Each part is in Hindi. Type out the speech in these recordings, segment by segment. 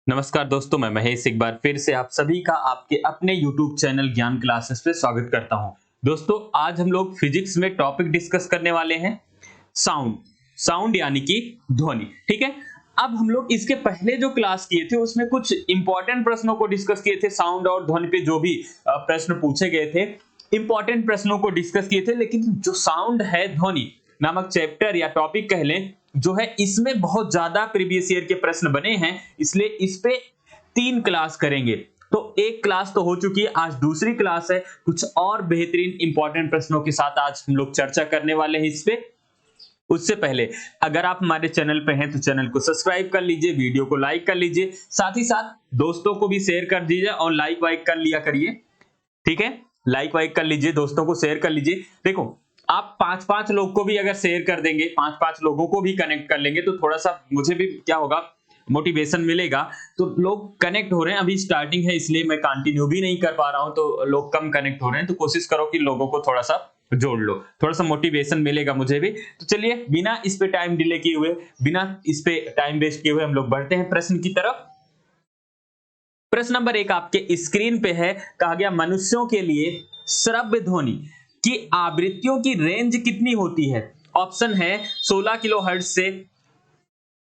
नमस्कार दोस्तों, मैं महेश एक बार फिर से आप सभी का आपके अपने YouTube चैनल ज्ञान क्लासेस पे स्वागत करता हूं। दोस्तों, आज हम लोग फिजिक्स में टॉपिक डिस्कस करने वाले हैं साउंड। साउंड यानी कि ध्वनि। ठीक है। अब हम लोग इसके पहले जो क्लास किए थे उसमें कुछ इंपॉर्टेंट प्रश्नों को डिस्कस किए थे। साउंड और ध्वनि पे जो भी प्रश्न पूछे गए थे, इंपॉर्टेंट प्रश्नों को डिस्कस किए थे। लेकिन जो साउंड है, ध्वनि नामक चैप्टर या टॉपिक कह लें, जो है इसमें बहुत ज्यादा प्रीवियस ईयर के प्रश्न बने हैं, इसलिए इस पे 3 क्लास करेंगे। तो एक क्लास तो हो चुकी है, आज दूसरी क्लास है। कुछ और बेहतरीन इंपॉर्टेंट प्रश्नों के साथ आज हम लोग चर्चा करने वाले हैं इस पे। उससे पहले अगर आप हमारे चैनल पे हैं तो चैनल को सब्सक्राइब कर लीजिए, वीडियो को लाइक कर लीजिए, साथ ही साथ दोस्तों को भी शेयर कर दीजिए और लाइक वाइक कर लिया करिए। ठीक है, लाइक वाइक कर लीजिए, दोस्तों को शेयर कर लीजिए। देखो, आप 5-5 लोग को भी अगर शेयर कर देंगे, 5-5 लोगों को भी कनेक्ट कर लेंगे, तो थोड़ा सा मुझे भी क्या होगा, मोटिवेशन मिलेगा। तो लोग कनेक्ट हो रहे हैं, अभी स्टार्टिंग है इसलिए मैं कंटिन्यू भी नहीं कर पा रहा हूं, तो लोग कम कनेक्ट हो रहे हैं। तो कोशिश करो कि लोगों को थोड़ा सा जोड़ लो, थोड़ा सा मोटिवेशन मिलेगा मुझे भी। तो चलिए, बिना इस पे टाइम डिले किए हुए, बिना इस पे टाइम वेस्ट किए हुए हम लोग बढ़ते हैं प्रश्न की तरफ। प्रश्न नंबर 1 आपके स्क्रीन पे है। कहा गया मनुष्यों के लिए श्रव्य ध्वनि की आवृत्तियों की रेंज कितनी होती है। ऑप्शन है 16 किलोहर्ट्ज से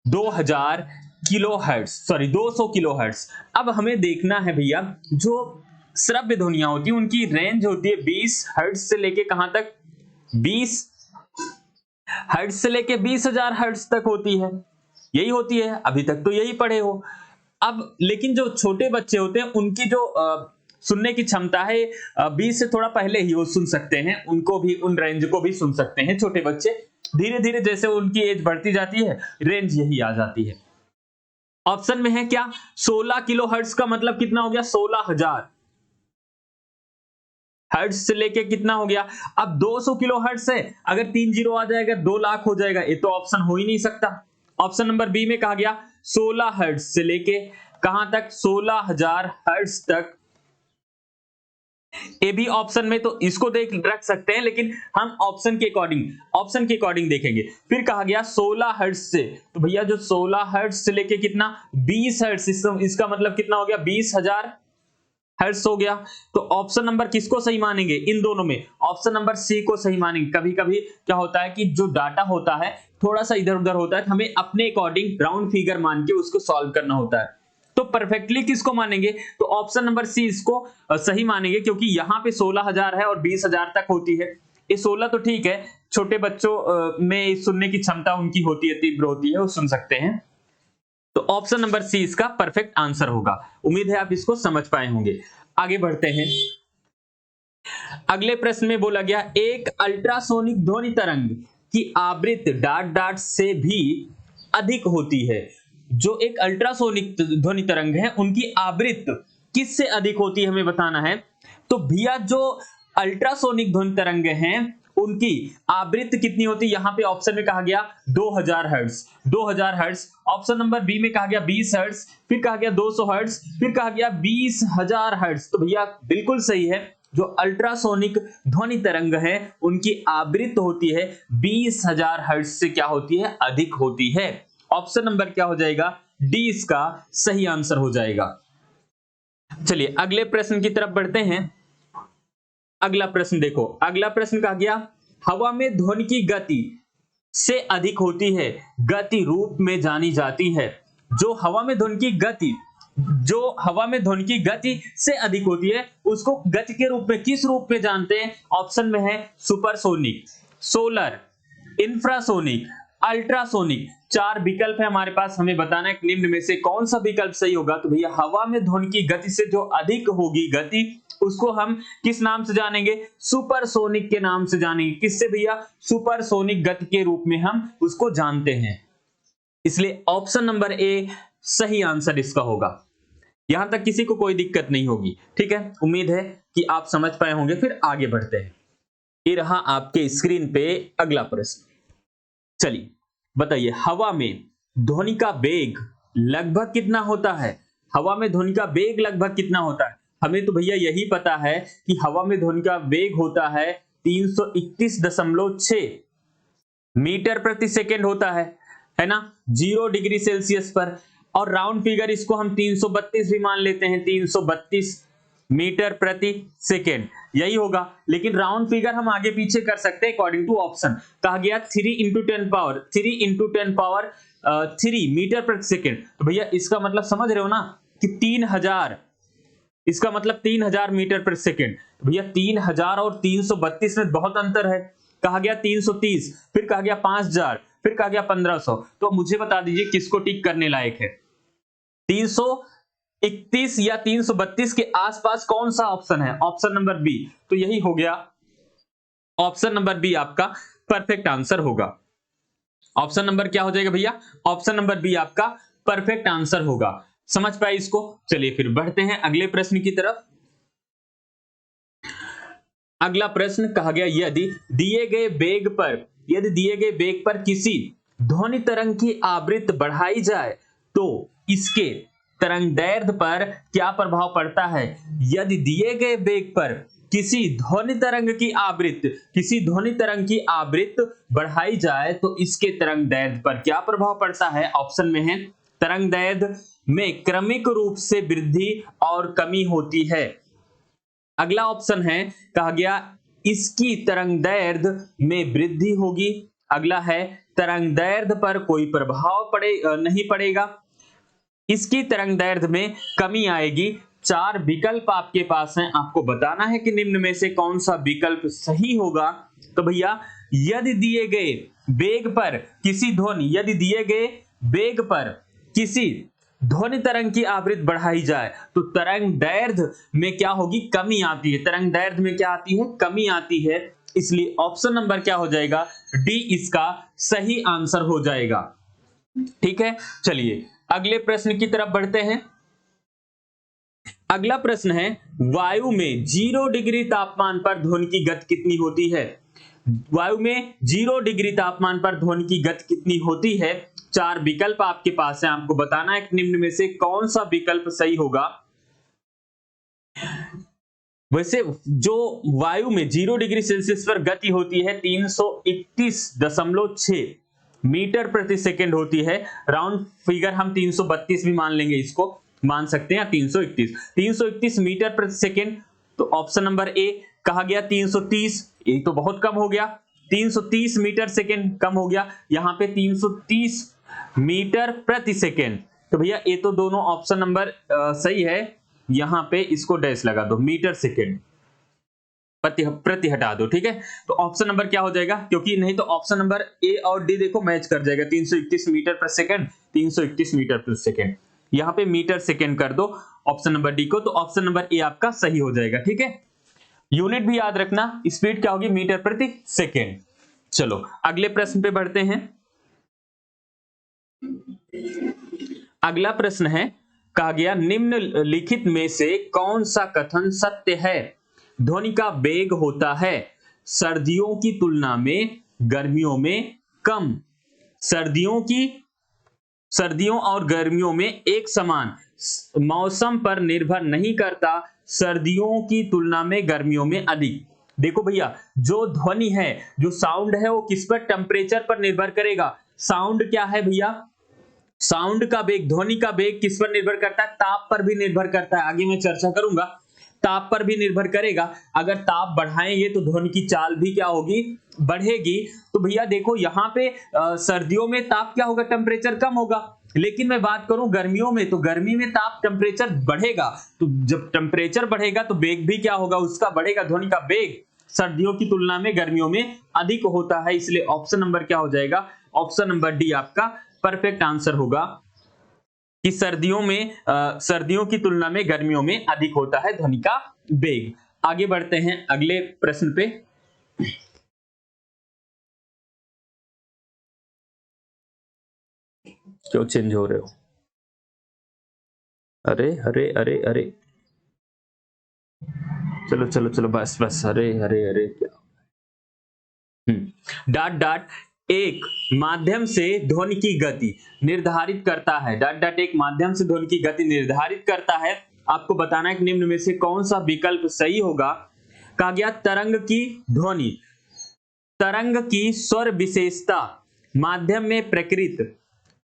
2000 किलोहर्ट्ज, सॉरी 200 किलोहर्ट्ज। अब हमें देखना है भैया, जो श्रव्य ध्वनियां होती है उनकी रेंज होती है 20 हर्ट्ज से लेके कहां तक, 20 हर्ट्ज से लेके 20,000 हर्ट्ज तक होती है। यही होती है, अभी तक तो यही पढ़े हो। अब लेकिन जो छोटे बच्चे होते हैं उनकी जो सुनने की क्षमता है 20 से थोड़ा पहले ही वो सुन सकते हैं, उनको भी उन रेंज को भी सुन सकते हैं छोटे बच्चे। धीरे धीरे जैसे उनकी एज बढ़ती जाती है, रेंज यही आ जाती है। ऑप्शन में है क्या, 16 किलो हर्ट्ज का मतलब कितना हो गया, 16,000 हर्ट्ज से लेके कितना हो गया। अब 200 किलो हर्ट्ज है, अगर 3 जीरो आ जाएगा 2 लाख हो जाएगा, ये तो ऑप्शन हो ही नहीं सकता। ऑप्शन नंबर बी में कहा गया 16 हर्ट्ज से लेके कहां तक, 16,000 हर्ट्ज तक। ए भी ऑप्शन में, तो इसको देख रख सकते हैं, लेकिन हम ऑप्शन के अकॉर्डिंग देखेंगे। फिर कहा गया 16 हर्ट्ज से, तो भैया जो 16 हर्ट्ज से लेके कितना, 20 हर्ट्ज, इसका मतलब कितना हो गया, 20,000 हर्ट्ज हो गया। तो ऑप्शन नंबर किसको सही मानेंगे, इन दोनों में ऑप्शन नंबर सी को सही मानेंगे। कभी कभी क्या होता है कि जो डाटा होता है थोड़ा सा इधर उधर होता है, तो हमें अपने अकॉर्डिंग राउंड फिगर मान के उसको सॉल्व करना होता है। तो परफेक्टली किसको मानेंगे, तो ऑप्शन नंबर सी इसको सही मानेंगे, क्योंकि यहाँ पे 16,000 है और 20,000 तक होती है। ये 16 तो ठीक है, छोटे बच्चों में सुनने की क्षमता उनकी होती है, तीव्र होती है, वो सुन सकते हैं। तो ऑप्शन नंबर सी इसका परफेक्ट आंसर होगा। उम्मीद है आप इसको समझ पाए होंगे। आगे बढ़ते हैं। अगले प्रश्न में बोला गया, एक अल्ट्रासोनिक ध्वनि तरंग की आवृत्ति डॉट डॉट से भी अधिक होती है। जो एक अल्ट्रासोनिक ध्वनि तरंग है उनकी आवृत्ति किससे अधिक होती है, हमें बताना है। तो भैया जो अल्ट्रासोनिक ध्वनि तरंग हैं उनकी आवृत्ति कितनी होती है, यहां पे ऑप्शन में कहा गया 2000 hertz, 2000 hertz. Option number B में कहा गया 20 हर्ट्ज, फिर कहा गया 200 हर्ट्ज, फिर कहा गया 20,000 हर्ट्ज। तो भैया बिल्कुल सही है, जो अल्ट्रासोनिक ध्वनि तरंग है उनकी आवृत्ति होती है 20,000 हर्ट्ज से क्या होती है, अधिक होती है। ऑप्शन नंबर क्या हो जाएगा, डी इसका सही आंसर हो जाएगा। चलिए अगले प्रश्न की तरफ बढ़ते हैं। अगला प्रश्न देखो, अगला प्रश्न कहा गया, हवा में ध्वनि की गति से अधिक होती है, गति रूप में जानी जाती है। जो हवा में ध्वनि की गति, जो हवा में ध्वनि की गति से अधिक होती है उसको गति के रूप में किस रूप में जानते हैं। ऑप्शन में है सुपरसोनिक, सोलर, इंफ्रासोनिक, अल्ट्रासोनिक। 4 विकल्प है हमारे पास, हमें बताना है निम्न में से कौन सा विकल्प सही होगा। तो भैया हवा में ध्वनि की गति से जो अधिक होगी गति, उसको हम किस नाम से जानेंगे, सुपरसोनिक के नाम से जानेंगे। किससे भैया, सुपरसोनिक गति के रूप में हम उसको जानते हैं। इसलिए ऑप्शन नंबर ए सही आंसर इसका होगा। यहां तक किसी को कोई दिक्कत नहीं होगी, ठीक है। उम्मीद है कि आप समझ पाए होंगे। फिर आगे बढ़ते हैं। ये रहा आपके स्क्रीन पे अगला प्रश्न। चलिए बताइए, हवा में ध्वनि का वेग लगभग कितना होता है। हवा में ध्वनि का वेग लगभग कितना होता है। हमें तो भैया यही पता है कि हवा में ध्वनि का वेग होता है 331.6 मीटर प्रति सेकेंड होता है ना, 0 डिग्री सेल्सियस पर। और राउंड फिगर इसको हम 332 भी मान लेते हैं, 332 मीटर प्रति सेकेंड यही होगा। लेकिन राउंड फिगर हम आगे पीछे कर सकते हैं अकॉर्डिंग टू ऑप्शन। कहा गया 3 मीटर प्रति सेकेंड। तो भैया इसका मतलब समझ रहे हो ना कि 3000, इसका मतलब 3000 मीटर प्रति सेकेंड। तो भैया 3000 और 332 में बहुत अंतर है। कहा गया 330, फिर कहा गया 5000, फिर कहा गया 1500। तो मुझे बता दीजिए किसको टिक करने लायक है, 331 या 332 के आसपास कौन सा ऑप्शन है? Option number B. तो यही हो गया, ऑप्शन नंबर बी आपका परफेक्ट आंसर होगा। ऑप्शन नंबर क्या हो जाएगा भैया? ऑप्शन नंबर बी आपका परफेक्ट आंसर होगा। समझ पाए इसको? चलिए फिर बढ़ते हैं अगले प्रश्न की तरफ। अगला प्रश्न कहा गया यदि दिए गए वेग पर किसी ध्वनि तरंग की आवृत्ति बढ़ाई जाए तो इसके तरंगदैर्ध्य पर क्या प्रभाव पड़ता है? यदि दिए गए वेग पर किसी ध्वनि तरंग की आवृत्ति बढ़ाई जाए तो इसके तरंगदैर्ध्य पर क्या प्रभाव पड़ता है? ऑप्शन में है तरंगदैर्ध्य में क्रमिक रूप से वृद्धि और कमी होती है। अगला ऑप्शन है कहा गया इसकी तरंगदैर्ध्य में वृद्धि होगी। अगला है तरंगदैर्ध्य पर कोई प्रभाव नहीं पड़ेगा, इसकी तरंगदैर्ध्य में कमी आएगी। 4 विकल्प आपके पास हैं, आपको बताना है कि निम्न में से कौन सा विकल्प सही होगा। तो भैया यदि दिए गए वेग पर किसी ध्वनि तरंग की आवृत्ति बढ़ाई जाए तो तरंगदैर्ध्य में क्या होगी? कमी आती है। तरंगदैर्ध्य में क्या आती है? कमी आती है। इसलिए ऑप्शन नंबर क्या हो जाएगा? डी इसका सही आंसर हो जाएगा। ठीक है, चलिए अगले प्रश्न की तरफ बढ़ते हैं। अगला प्रश्न है वायु में 0 डिग्री तापमान पर ध्वनि की गति कितनी होती है? वायु में 0 डिग्री तापमान पर ध्वनि की गति कितनी होती है? 4 विकल्प आपके पास है, आपको बताना है कि निम्न में से कौन सा विकल्प सही होगा। वैसे जो वायु में 0 डिग्री सेल्सियस पर गति होती है 331.6 मीटर प्रति सेकेंड होती है। राउंड फिगर हम 332 भी मान लेंगे, इसको मान सकते हैं 331 मीटर प्रति सेकेंड। तो ऑप्शन नंबर ए कहा गया 330, ये तो बहुत कम हो गया, 330 मीटर सेकेंड कम हो गया, यहां पे 330 मीटर प्रति सेकेंड। तो भैया ये तो दोनों ऑप्शन नंबर सही है, यहां पे इसको डैश लगा दो, मीटर सेकेंड प्रति हटा दो। ठीक है, तो ऑप्शन नंबर क्या हो जाएगा? क्योंकि नहीं तो ऑप्शन नंबर ए और डी देखो मैच कर जाएगा, 331 मीटर प्रति सेकेंड, 331 मीटर प्रति सेकेंड, यहां पे मीटर सेकेंड कर दो ऑप्शन नंबर डी को, तो ऑप्शन नंबर ए आपका सही हो जाएगा। ठीक है, यूनिट भी याद रखना, स्पीड क्या होगी? मीटर प्रति सेकेंड। चलो अगले प्रश्न पे बढ़ते हैं। अगला प्रश्न है कहा गया निम्नलिखित में से कौन सा कथन सत्य है? ध्वनि का वेग होता है सर्दियों की तुलना में गर्मियों में कम, सर्दियों और गर्मियों में एक समान, मौसम पर निर्भर नहीं करता, सर्दियों की तुलना में गर्मियों में अधिक। देखो भैया जो ध्वनि है, जो साउंड है, वो किस पर? टेम्परेचर पर निर्भर करेगा। साउंड क्या है भैया? साउंड का वेग, ध्वनि का वेग किस पर निर्भर करता है? ताप पर भी निर्भर करता है, आगे मैं चर्चा करूंगा। ताप पर भी निर्भर करेगा, अगर ताप बढ़ाएंगे तो ध्वनि की चाल भी क्या होगी? बढ़ेगी। तो भैया देखो यहाँ पे सर्दियों में ताप क्या होगा? टेम्परेचर कम होगा। लेकिन मैं बात करूं गर्मियों में, तो गर्मी में ताप टेम्परेचर बढ़ेगा, तो जब टेम्परेचर बढ़ेगा तो वेग भी क्या होगा? उसका बढ़ेगा। ध्वनि का वेग सर्दियों की तुलना में गर्मियों में अधिक होता है, इसलिए ऑप्शन नंबर क्या हो जाएगा? ऑप्शन नंबर डी आपका परफेक्ट आंसर होगा कि सर्दियों की तुलना में गर्मियों में अधिक होता है ध्वनि का वेग। आगे बढ़ते हैं अगले प्रश्न पे। क्यों चेंज हो रहे हो? अरे अरे अरे अरे, चलो चलो चलो, बस बस, अरे अरे अरे क्या, डॉट डॉट एक माध्यम से ध्वनि की गति निर्धारित करता है। डॉट डॉट एक माध्यम से ध्वनि की गति निर्धारित करता है। आपको बताना है कि निम्न में से कौन सा विकल्प सही होगा। कहा गया तरंग की स्वर विशेषता, माध्यम में प्रकृत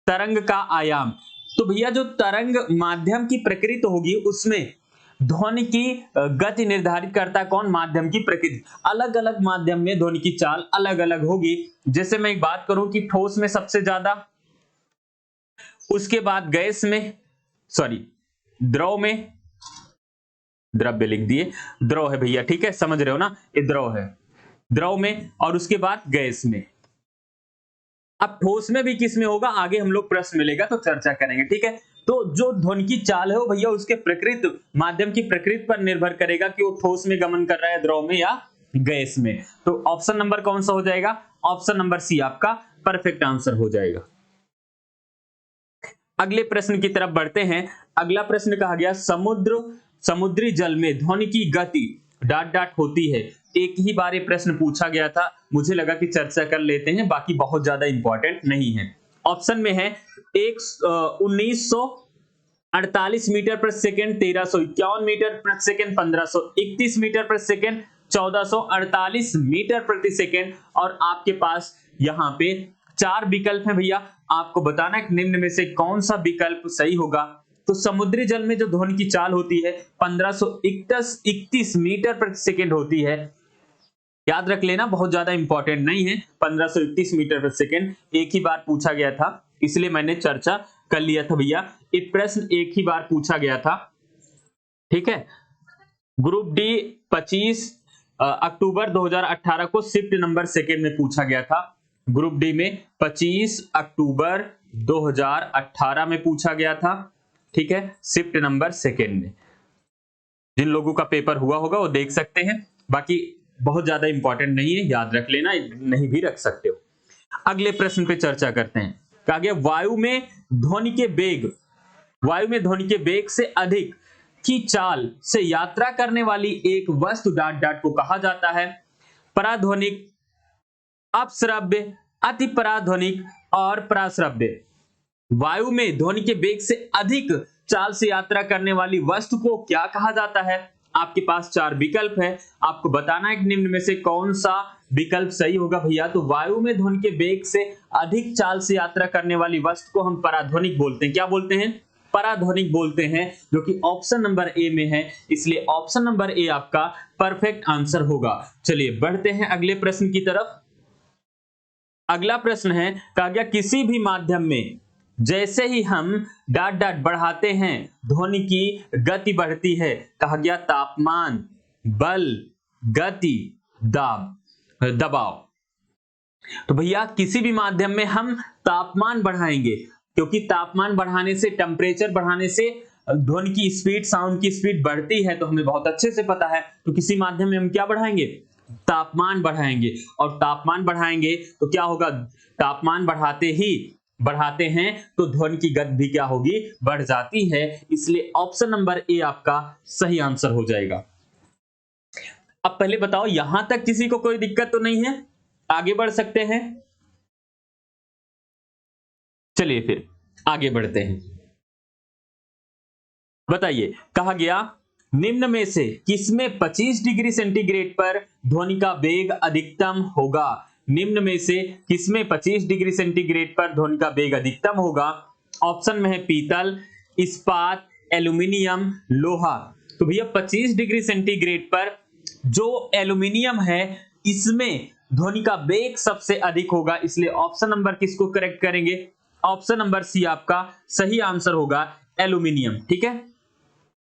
तरंग का आयाम, तो भैया जो तरंग माध्यम की प्रकृति होगी उसमें ध्वनि की गति निर्धारित करता है कौन? माध्यम की प्रकृति। अलग अलग माध्यम में ध्वनि की चाल अलग अलग होगी। जैसे मैं एक बात करूं कि ठोस में सबसे ज्यादा, उसके बाद गैस में, सॉरी द्रव में, द्रव्य लिख दिए, द्रव है भैया, ठीक है, समझ रहे हो ना, ये द्रव है, द्रव में, और उसके बाद गैस में। अब ठोस में भी किस में होगा, आगे हम लोग प्रश्न मिलेगा तो चर्चा करेंगे, ठीक है। तो जो ध्वनि की चाल है वो भैया उसके प्रकृति, माध्यम की प्रकृति पर निर्भर करेगा कि वो ठोस में गमन कर रहा है, द्रव में या गैस में। तो ऑप्शन नंबर कौन सा हो जाएगा? ऑप्शन नंबर सी आपका परफेक्ट आंसर हो जाएगा। अगले प्रश्न की तरफ बढ़ते हैं। अगला प्रश्न कहा गया समुद्री जल में ध्वनि की गति ... होती है। एक ही बार ये प्रश्न पूछा गया था, मुझे लगा कि चर्चा कर लेते हैं, बाकी बहुत ज्यादा इंपॉर्टेंट नहीं है। ऑप्शन में है 1948 मीटर प्रति सेकंड, 1351 मीटर प्रति सेकंड, 1531 मीटर प्रति सेकंड, 1448 मीटर प्रति सेकंड, और आपके पास यहाँ पे 4 विकल्प हैं भैया। आपको बताना है निम्न में से कौन सा विकल्प सही होगा। तो समुद्री जल में जो ध्वनि की चाल होती है 1531 मीटर प्रति सेकंड होती है। याद रख लेना, बहुत ज्यादा इंपॉर्टेंट नहीं है। 1531 मीटर प्रति सेकंड एक ही बार पूछा गया था, इसलिए मैंने चर्चा कर लिया था भैया। ये प्रश्न एक ही बार पूछा गया था, ठीक है। ग्रुप डी 25 अक्टूबर 2018 को शिफ्ट नंबर सेकंड में पूछा गया था। ग्रुप डी में 25 अक्टूबर 2018 में पूछा गया था, ठीक है, शिफ्ट नंबर सेकंड में। जिन लोगों का पेपर हुआ होगा वो देख सकते हैं, बाकी बहुत ज्यादा इंपॉर्टेंट नहीं है, याद रख लेना, नहीं भी रख सकते हो। अगले प्रश्न पे चर्चा करते हैं। कहा गया वायु में ध्वनि के बेग से अधिक की चाल से यात्रा करने वाली एक वस्तु ... को कहा जाता है पराध्वनिक, अपश्रव्य, अति पराध्वनिक और पराश्रव्य। वायु में ध्वनि के बेग से अधिक चाल से यात्रा करने वाली वस्तु को क्या कहा जाता है? आपके पास 4 विकल्प है, आपको बताना है कि निम्न में से कौन सा विकल्प सही होगा भैया। तो वायु में ध्वनि के बेग से अधिक चाल से यात्रा करने वाली वस्तु को हम पराध्वनिक बोलते हैं। क्या बोलते हैं? पराध्वनिक बोलते हैं, जो कि ऑप्शन नंबर ए में है, इसलिए ऑप्शन नंबर ए आपका परफेक्ट आंसर होगा। चलिए बढ़ते हैं अगले प्रश्न की तरफ। अगला प्रश्न है, कहा गया किसी भी माध्यम में जैसे ही हम ... बढ़ाते हैं ध्वनि की गति बढ़ती है। कहा गया तापमान, बल, गति, दबाव। तो भैया किसी भी माध्यम में हम तापमान बढ़ाएंगे, क्योंकि तापमान बढ़ाने से, टेम्परेचर बढ़ाने से ध्वनि की स्पीड, साउंड की स्पीड बढ़ती है, तो हमें बहुत अच्छे से पता है। तो किसी माध्यम में हम क्या बढ़ाएंगे? तापमान बढ़ाएंगे, और तापमान बढ़ाएंगे तो क्या होगा? तापमान बढ़ाते हैं तो ध्वनि की गति भी क्या होगी? बढ़ जाती है, इसलिए ऑप्शन नंबर ए आपका सही आंसर हो जाएगा। अब पहले बताओ, यहां तक किसी को कोई दिक्कत तो नहीं है? आगे बढ़ सकते हैं? चलिए फिर आगे बढ़ते हैं। बताइए, कहा गया निम्न में से किसमें 25 डिग्री सेंटीग्रेड पर ध्वनि का वेग अधिकतम होगा? निम्न में से किसमें 25 डिग्री सेंटीग्रेड पर ध्वनि का वेग अधिकतम होगा? ऑप्शन में है पीतल, इस्पात, एल्यूमिनियम, लोहा। तो भैया 25 डिग्री सेंटीग्रेड पर जो एल्यूमिनियम है इसमें ध्वनि का वेग सबसे अधिक होगा, इसलिए ऑप्शन नंबर किसको करेक्ट करेंगे? ऑप्शन नंबर सी आपका सही आंसर होगा, एल्यूमिनियम, ठीक है।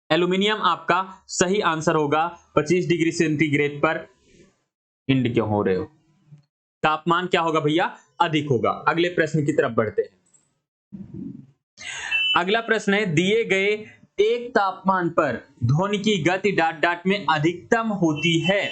एल्यूमिनियम आपका सही आंसर होगा। 25 डिग्री सेंटीग्रेड पर इंड क्यों हो रहे हो? तापमान क्या होगा भैया? अधिक होगा। अगले प्रश्न की तरफ बढ़ते हैं। अगला प्रश्न है, दिए गए एक तापमान पर ध्वनि की गति ... में अधिकतम होती है।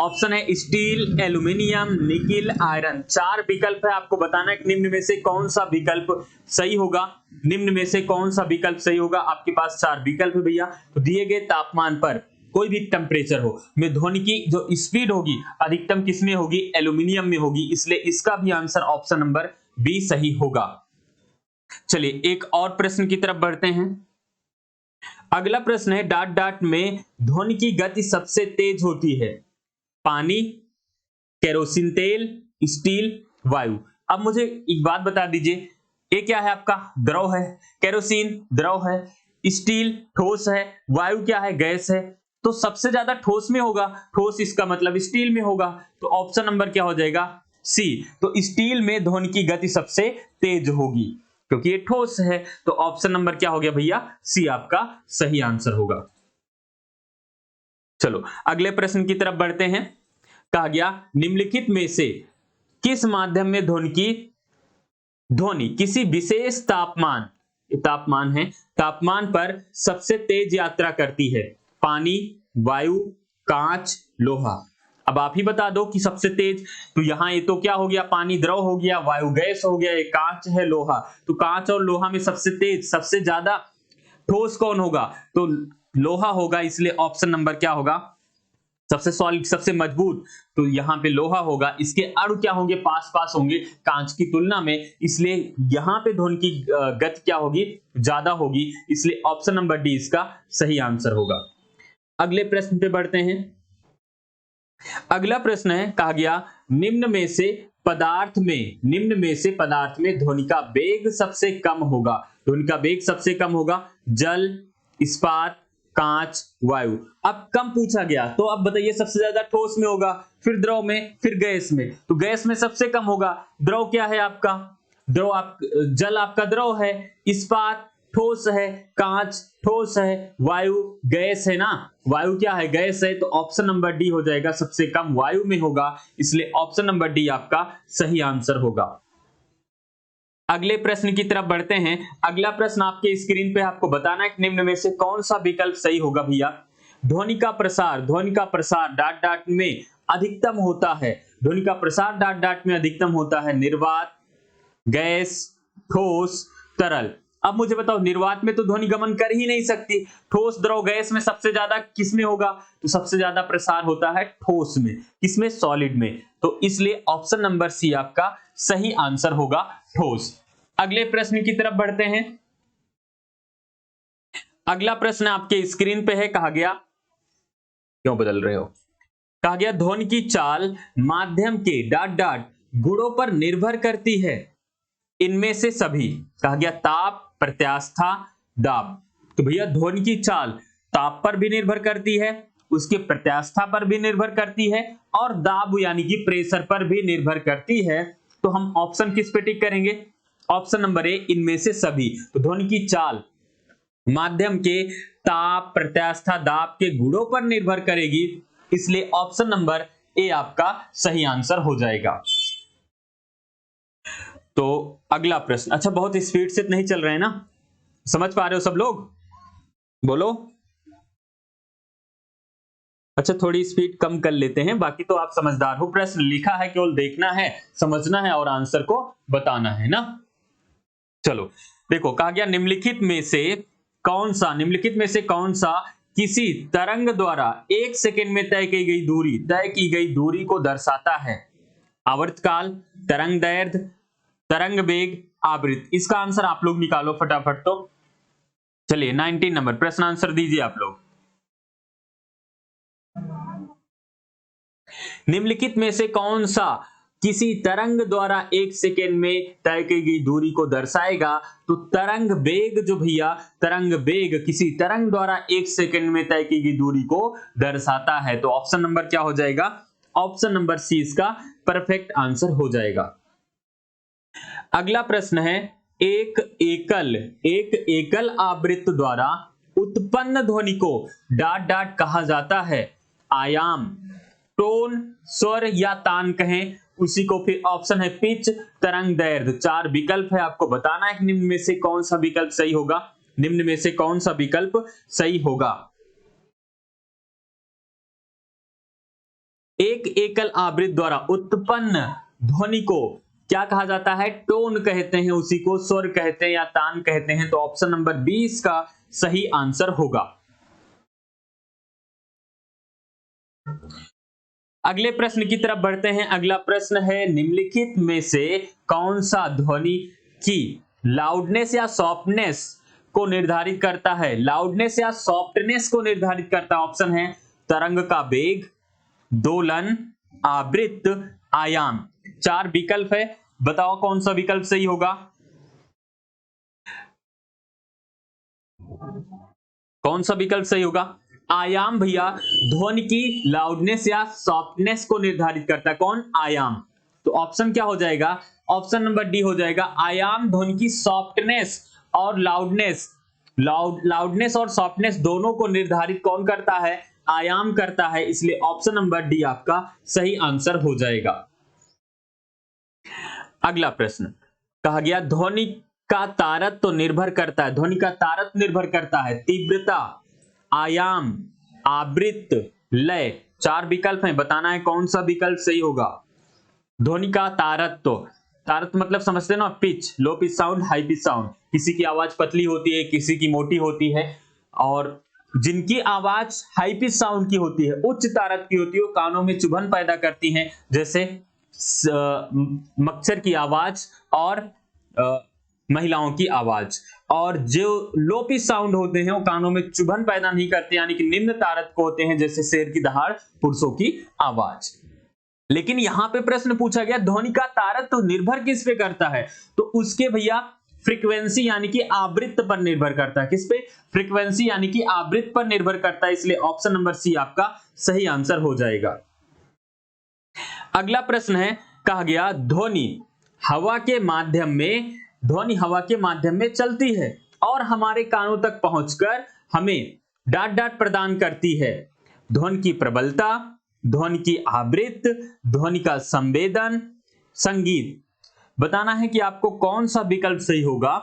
ऑप्शन है स्टील, एल्यूमिनियम, निकिल, आयरन। 4 विकल्प है, आपको बताना है कि निम्न में से कौन सा विकल्प सही होगा। निम्न में से कौन सा विकल्प सही होगा? आपके पास 4 विकल्प है भैया। तो दिए गए तापमान पर कोई भी टेम्परेचर हो में ध्वनि की जो स्पीड होगी अधिकतम किसमें होगी? एल्यूमिनियम में होगी, इसलिए इसका भी आंसर ऑप्शन नंबर बी सही होगा। चलिए एक और प्रश्न की तरफ बढ़ते हैं। अगला प्रश्न है, ... में ध्वनि की गति सबसे तेज होती है। पानी, केरोसिन तेल, स्टील, वायु। अब मुझे एक बात बता दीजिए, ये क्या है आपका? द्रव है। केरोसिन द्रव है, स्टील ठोस है, वायु क्या है? गैस है। तो सबसे ज्यादा ठोस में होगा, ठोस इसका मतलब स्टील में होगा, तो ऑप्शन नंबर क्या हो जाएगा? सी। तो स्टील में ध्वनि की गति सबसे तेज होगी क्योंकि ये ठोस है, तो ऑप्शन नंबर क्या हो गया भैया? सी आपका सही आंसर होगा। चलो अगले प्रश्न की तरफ बढ़ते हैं। कहा गया निम्नलिखित में से किस माध्यम में ध्वनि किसी विशेष तापमान है, तापमान पर सबसे तेज यात्रा करती है? पानी, वायु, कांच, लोहा। अब आप ही बता दो कि सबसे तेज, तो यहां ये तो क्या हो गया? पानी द्रव हो गया, वायु गैस हो गया, ये कांच है, लोहा। तो कांच और लोहा में सबसे तेज, सबसे ज्यादा ठोस कौन होगा? तो लोहा होगा, इसलिए ऑप्शन नंबर क्या होगा? सबसे सॉलिड, सबसे मजबूत, तो यहां पे लोहा होगा। इसके अणु क्या होंगे? पास पास होंगे कांच की तुलना में, इसलिए यहां पे ध्वनि की गति क्या होगी? ज्यादा होगी, इसलिए ऑप्शन नंबर डी इसका सही आंसर होगा। अगले प्रश्न पे बढ़ते हैं। अगला प्रश्न है, कहा गया निम्न में से पदार्थ में ध्वनि का वेग सबसे कम होगा। ध्वनि का वेग सबसे कम होगा जल, इस्पात, कांच, वायु। अब कम पूछा गया, तो अब बताइए सबसे ज्यादा ठोस में होगा, फिर द्रव में, फिर गैस में। तो गैस में सबसे कम होगा। द्रव क्या है आपका? जल आपका द्रव है, इस्पात ठोस है, कांच ठोस है, वायु गैस है ना। वायु क्या है? गैस है, तो ऑप्शन नंबर डी हो जाएगा, सबसे कम वायु में होगा, इसलिए ऑप्शन नंबर डी आपका सही आंसर होगा। अगले प्रश्न की तरफ बढ़ते हैं। अगला प्रश्न आपके स्क्रीन पे आपको बताना है कि निम्न में से कौन सा विकल्प सही होगा भैया? ध्वनि का प्रसार डाट डाट में अधिकतम होता है। ध्वनि का प्रसार डाट डाट में अधिकतम होता है निर्वात, गैस, ठोस, तरल। अब मुझे बताओ, निर्वात में तो ध्वनि गमन कर ही नहीं सकती। ठोस, द्रव, गैस में सबसे ज्यादा किसमें होगा? तो सबसे ज्यादा प्रसार होता है ठोस में। किसमें? सॉलिड में। तो इसलिए ऑप्शन नंबर सी आपका सही आंसर होगा, ठोस। अगले प्रश्न की तरफ बढ़ते हैं। अगला प्रश्न आपके स्क्रीन पे है। कहा गया, क्यों बदल रहे हो? कहा गया ध्वनि की चाल माध्यम के डाट डाट गुणों पर निर्भर करती है, इनमें से सभी। कहा गया ताप, प्रत्यास्था, दाब। तो भैया ध्वनि की चाल ताप पर भी निर्भर करती है, उसके प्रत्यास्था पर भी निर्भर करती है, और दाब यानी कि प्रेशर पर भी निर्भर करती है। तो हम ऑप्शन किस पे टिक करेंगे? ऑप्शन नंबर ए, इनमें से सभी। तो ध्वनि की चाल माध्यम के ताप, प्रत्यास्था, दाब के गुणों पर निर्भर करेगी, इसलिए ऑप्शन नंबर ए आपका सही आंसर हो जाएगा। तो अगला प्रश्न, अच्छा बहुत स्पीड से नहीं चल रहे हैं ना, समझ पा रहे हो सब लोग? बोलो। अच्छा थोड़ी स्पीड कम कर लेते हैं, बाकी तो आप समझदार हो। प्रश्न लिखा है, केवल देखना है, समझना है और आंसर को बताना है ना। चलो देखो, कहा गया निम्नलिखित में से कौन सा किसी तरंग द्वारा 1 सेकंड में तय की गई दूरी को दर्शाता है? आवर्तकाल, तरंग दैर्ध्य, तरंग वेग, आवृत्ति। इसका आंसर आप लोग निकालो फटाफट। तो चलिए 19 नंबर प्रश्न आंसर दीजिए आप लोग। निम्नलिखित में से कौन सा किसी तरंग द्वारा 1 सेकेंड में तय की गई दूरी को दर्शाएगा? तो तरंग वेग, जो भैया तरंग वेग किसी तरंग द्वारा 1 सेकेंड में तय की गई दूरी को दर्शाता है। तो ऑप्शन नंबर क्या हो जाएगा? ऑप्शन नंबर सी इसका परफेक्ट आंसर हो जाएगा। अगला प्रश्न है, एक एकल आवृत्त द्वारा उत्पन्न ध्वनि को डाट डाट कहा जाता है? आयाम, टोन, स्वर या तान कहें उसी को। फिर ऑप्शन है पिच, तरंग दैर्ध्य। 4 विकल्प है, आपको बताना है कि निम्न में से कौन सा विकल्प सही होगा। निम्न में से कौन सा विकल्प सही होगा? एक एकल आवृत्त द्वारा उत्पन्न ध्वनि को क्या कहा जाता है? टोन कहते हैं उसी को, स्वर कहते हैं या तान कहते हैं। तो ऑप्शन नंबर 20 का सही आंसर होगा। अगले प्रश्न की तरफ बढ़ते हैं। अगला प्रश्न है, निम्नलिखित में से कौन सा ध्वनि की लाउडनेस या सॉफ्टनेस को निर्धारित करता है? लाउडनेस या सॉफ्टनेस को निर्धारित करता है। ऑप्शन है तरंग का वेग, दोलन, आवृत्त, आयाम। 4 विकल्प है, बताओ कौन सा विकल्प सही होगा? कौन सा विकल्प सही होगा? आयाम भैया ध्वनि की लाउडनेस या सॉफ्टनेस को निर्धारित करता है। कौन? आयाम। तो ऑप्शन क्या हो जाएगा? ऑप्शन नंबर डी हो जाएगा। आयाम ध्वनि की सॉफ्टनेस और लाउडनेस, लाउडनेस और सॉफ्टनेस दोनों को निर्धारित कौन करता है? आयाम करता है। इसलिए ऑप्शन नंबर डी आपका सही आंसर हो जाएगा। अगला प्रश्न कहा गया ध्वनि का तारतम्य तो निर्भर करता है, ध्वनि का तारतम्य निर्भर करता है तीव्रता, आयाम, आवृत्ति, लय। 4 विकल्प हैं, बताना है कौन सा विकल्प सही होगा। ध्वनि का तारतम्य, तारतम्य मतलब समझते हैं ना, pitch, low pitch sound, high pitch sound. किसी की आवाज पतली होती है, किसी की मोटी होती है, और जिनकी आवाज हाई पिच साउंड की होती है, उच्च तारतम्य की होती है, वो कानों में चुभन पैदा करती हैं, जैसे मच्छर की आवाज और महिलाओं की आवाज। और जो लो पिच साउंड होते हैं वो कानों में चुभन पैदा नहीं करते, यानी कि निम्न तारतम्य को होते हैं, जैसे शेर की दहाड़, पुरुषों की आवाज। लेकिन यहां पे प्रश्न पूछा गया ध्वनि का तारतम्य तो निर्भर किस पे करता है? तो उसके भैया फ्रीक्वेंसी यानी कि आवृत्ति पर निर्भर करता है। किस पे? फ्रीक्वेंसी यानी कि आवृत्ति पर निर्भर करता है। इसलिए ऑप्शन नंबर सी आपका सही आंसर हो जाएगा। अगला प्रश्न है, कहा गया ध्वनि हवा के माध्यम में, ध्वनि हवा के माध्यम में चलती है और हमारे कानों तक पहुंचकर हमें डांट डांट प्रदान करती है। ध्वनि की प्रबलता, ध्वनि की आवृत्ति, ध्वनि का संवेदन, संगीत। बताना है कि आपको कौन सा विकल्प सही होगा।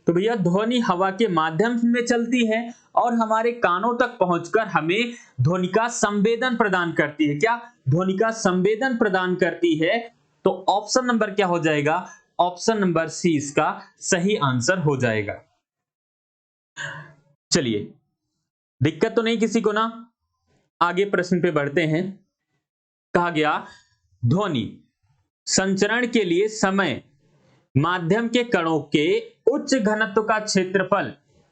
तो भैया ध्वनि हवा के माध्यम में चलती है और हमारे कानों तक पहुंचकर हमें ध्वनि का संवेदन प्रदान करती है। क्या? ध्वनि का संवेदन प्रदान करती है। तो ऑप्शन नंबर क्या हो जाएगा? ऑप्शन नंबर सी इसका सही आंसर हो जाएगा। चलिए, दिक्कत तो नहीं किसी को ना? आगे प्रश्न पे बढ़ते हैं। कहा गया ध्वनि संचरण के लिए समय माध्यम के कणों के उच्च घनत्व का क्षेत्रफल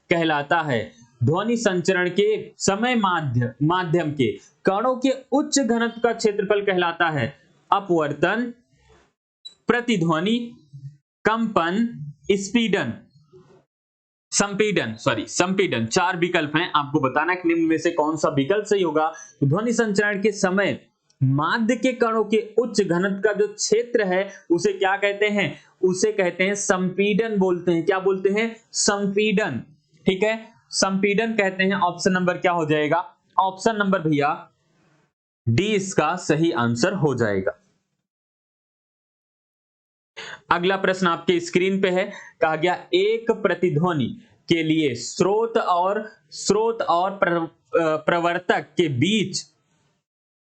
कहलाता है। ध्वनि संचरण के समय माध्यम के कणों के उच्च घनत्व का क्षेत्रफल कहलाता है अपवर्तन, प्रतिध्वनि, कंपन, स्पीडन, संपीडन। संपीडन। 4 विकल्प हैं, आपको बताना है कि निम्न में से कौन सा विकल्प सही होगा। ध्वनि संचरण के समय माध्य के कणों के उच्च घनत्व का जो क्षेत्र है उसे क्या कहते हैं? उसे कहते हैं संपीडन बोलते हैं। क्या बोलते हैं? संपीडन। ठीक है, संपीडन कहते हैं। ऑप्शन नंबर क्या हो जाएगा? ऑप्शन नंबर भैया डी इसका सही आंसर हो जाएगा। अगला प्रश्न आपके स्क्रीन पे है। कहा गया एक प्रतिध्वनि के लिए स्रोत और प्रवर्तक के बीच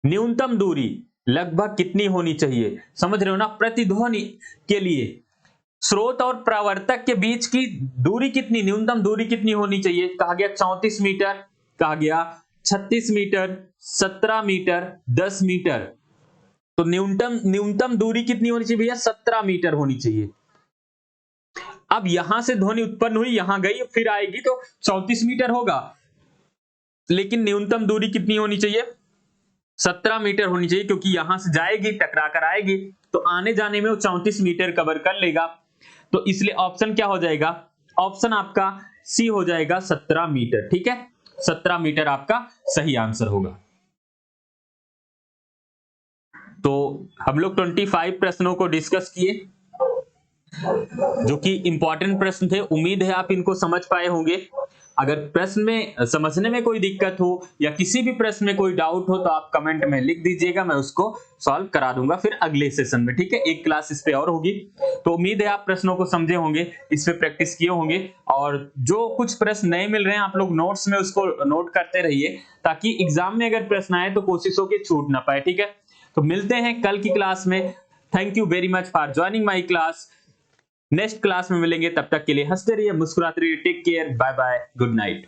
न्यूनतम दूरी लगभग कितनी होनी चाहिए? समझ रहे हो ना? प्रतिध्वनि के लिए स्रोत और प्रवर्तक के बीच की दूरी कितनी, न्यूनतम दूरी कितनी होनी चाहिए? कहा गया 34 मीटर, कहा गया 36 मीटर, 17 मीटर, 10 मीटर। तो न्यूनतम दूरी कितनी होनी चाहिए भैया? 17 मीटर होनी चाहिए। अब यहां से ध्वनि उत्पन्न हुई, यहां गई, फिर आएगी तो 34 मीटर होगा, लेकिन न्यूनतम दूरी कितनी होनी चाहिए? 17 मीटर होनी चाहिए, क्योंकि यहां से जाएगी, टकरा कर आएगी, तो आने जाने में वो 34 मीटर कवर कर लेगा। तो इसलिए ऑप्शन क्या हो जाएगा? ऑप्शन आपका सी हो जाएगा 17 मीटर। ठीक है, 17 मीटर आपका सही आंसर होगा। तो हम लोग 25 प्रश्नों को डिस्कस किए, जो कि इंपॉर्टेंट प्रश्न थे। उम्मीद है आप इनको समझ पाए होंगे। अगर प्रश्न में समझने में कोई दिक्कत हो या किसी भी प्रश्न में कोई डाउट हो तो आप कमेंट में लिख दीजिएगा, मैं उसको सॉल्व करा दूंगा फिर अगले सेशन में। ठीक है, एक क्लास इस पे और होगी। तो उम्मीद है आप प्रश्नों को समझे होंगे, इस पे प्रैक्टिस किए होंगे, और जो कुछ प्रश्न नए मिल रहे हैं आप लोग नोट्स में उसको नोट करते रहिए, ताकि एग्जाम में अगर प्रश्न आए तो कोशिश हो कि छूट ना पाए। ठीक है, तो मिलते हैं कल की क्लास में। Thank you very much for joining my class. Next class में मिलेंगे, तब तक के लिए हंसते रहिए, मुस्कुराते रहिए। Take care, bye bye, good night.